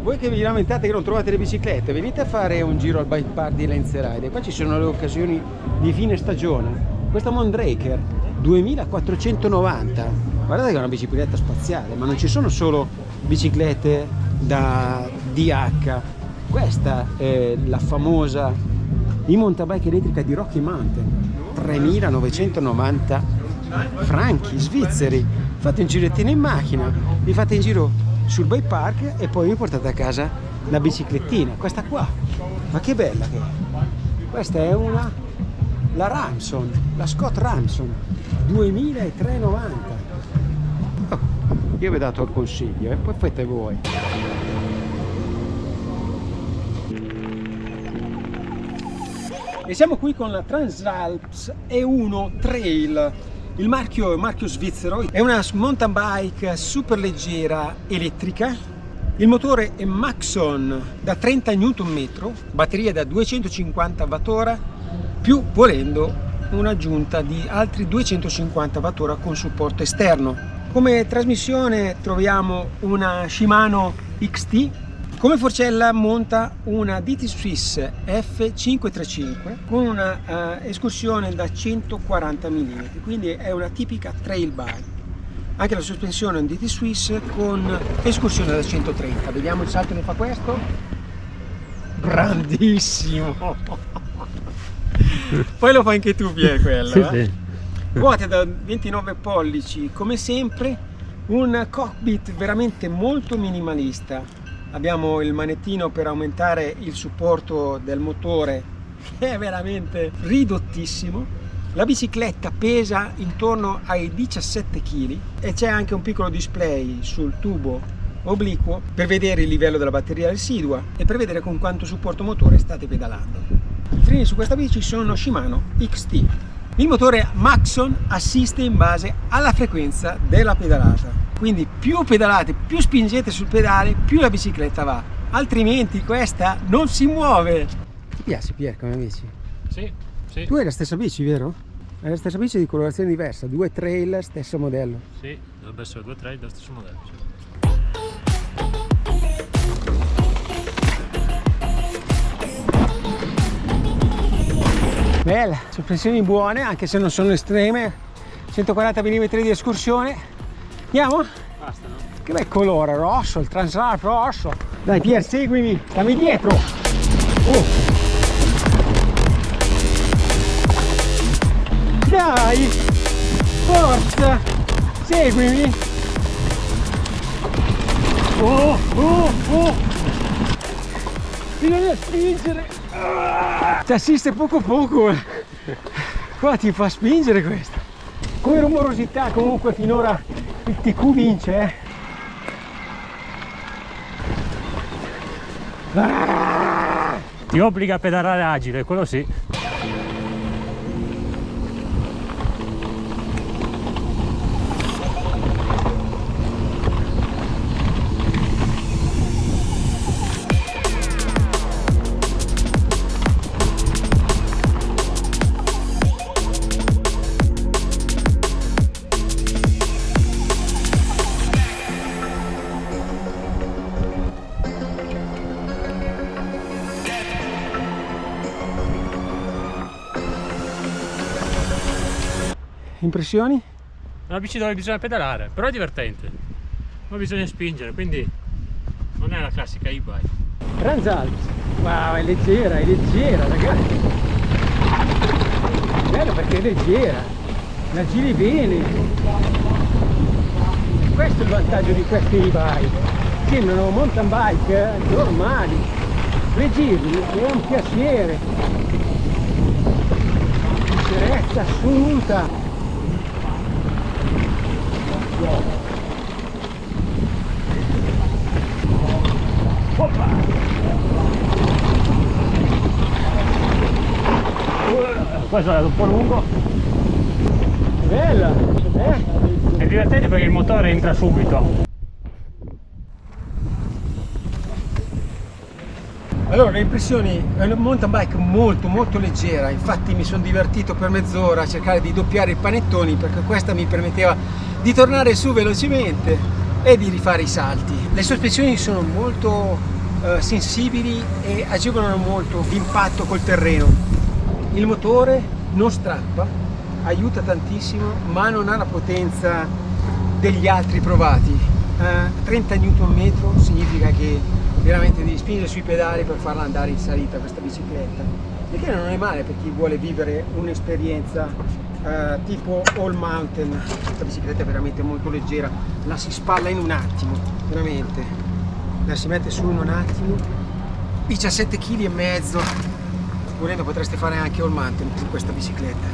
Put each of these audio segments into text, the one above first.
Voi che vi lamentate che non trovate le biciclette, venite a fare un giro al bike park di Lenzerheide. Qua ci sono le occasioni di fine stagione. Questa Mondraker 2490, guardate che è una bicicletta spaziale, ma non ci sono solo biciclette da DH. Questa è la famosa mountain bike elettrica di Rocky Mountain, 3990 franchi svizzeri. Fate un girettino in macchina, vi fate in giro sul bike park e poi vi portate a casa la biciclettina. Questa qua, ma che bella che è! Questa è la Ramson, la Scott Ramson 2390. Oh, io vi ho dato il consiglio e poi fate voi. E siamo qui con la Transalps E1 Trail. Il marchio è un marchio svizzero, è una mountain bike super leggera elettrica. Il motore è Maxon da 30 Nm, batteria da 250 Wh, più volendo un'aggiunta di altri 250 Wh con supporto esterno. Come trasmissione troviamo una Shimano XT. Come forcella monta una DT Swiss F535 con una escursione da 140 mm, quindi è una tipica trail bike. Anche la sospensione è un DT Swiss con escursione da 130. Vediamo il salto che fa questo. Grandissimo! Poi lo fai anche tu, Pier, quello. Sì, sì. Ruote da 29 pollici, come sempre, un cockpit veramente molto minimalista. Abbiamo il manettino per aumentare il supporto del motore, che è veramente ridottissimo. La bicicletta pesa intorno ai 17 kg e c'è anche un piccolo display sul tubo obliquo per vedere il livello della batteria residua e per vedere con quanto supporto motore state pedalando. I freni su questa bici sono Shimano XT. Il motore Maxon assiste in base alla frequenza della pedalata. Quindi più pedalate, più spingete sul pedale, più la bicicletta va. Altrimenti questa non si muove. Ti piace, Pier, come bici? Sì, sì. Tu hai la stessa bici, vero? Hai la stessa bici di colorazione diversa, 2 trail, stesso modello. Sì, dovrebbe essere 2 trail dello stesso modello. Sì. Bella, sospensioni buone, anche se non sono estreme. 140 mm di escursione. Andiamo? Basta, no? Che bel colore, rosso, il Transalp rosso. Dai Pier, seguimi, stammi dietro. Oh. Dai, forza, seguimi. Bisogna spingere. Ti assiste poco poco. Qua ti fa spingere questa. Come rumorosità comunque finora il TQ vince, Ti obbliga a pedalare agile, quello sì. Impressioni? Una bici dove bisogna pedalare, però è divertente. Ma bisogna spingere, quindi non è la classica e-bike. Transalps, wow, è leggera ragazzi. Bello perché è leggera, la giri bene. Questo è il vantaggio di queste e-bike. Sembrano mountain bike normali. Leggerli è un piacere. Leggerezza assoluta. Oppa. Questo è un po' lungo. Bella, È divertente perché il motore entra subito. Allora, le impressioni, è una mountain bike molto leggera, infatti mi sono divertito per mezz'ora a cercare di doppiare i panettoni perché questa mi permetteva di tornare su velocemente e di rifare i salti. Le sospensioni sono molto sensibili e agevolano molto l'impatto col terreno. Il motore non strappa, aiuta tantissimo, ma non ha la potenza degli altri provati. 30 Nm significa che veramente devi spingere sui pedali per farla andare in salita questa bicicletta, il che non è male per chi vuole vivere un'esperienza tipo all mountain. Questa bicicletta è veramente molto leggera, la si spalla in un attimo, veramente la si mette su in un attimo. 17,5 kg, volendo potreste fare anche all mountain con questa bicicletta.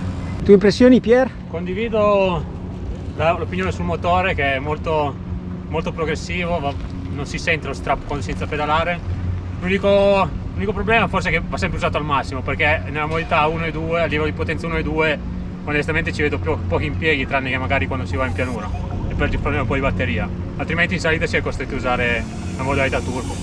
Tue impressioni, Pier? Condivido l'opinione sul motore, che è molto progressivo, non si sente lo strap quando si inizia a pedalare. L'unico problema forse è che va sempre usato al massimo, perché nella modalità 1 e 2, a livello di potenza 1 e 2, onestamente ci vedo pochi impieghi, tranne che magari quando si va in pianura e per il problema poi di batteria, altrimenti in salita si è costretti a usare la modalità turbo.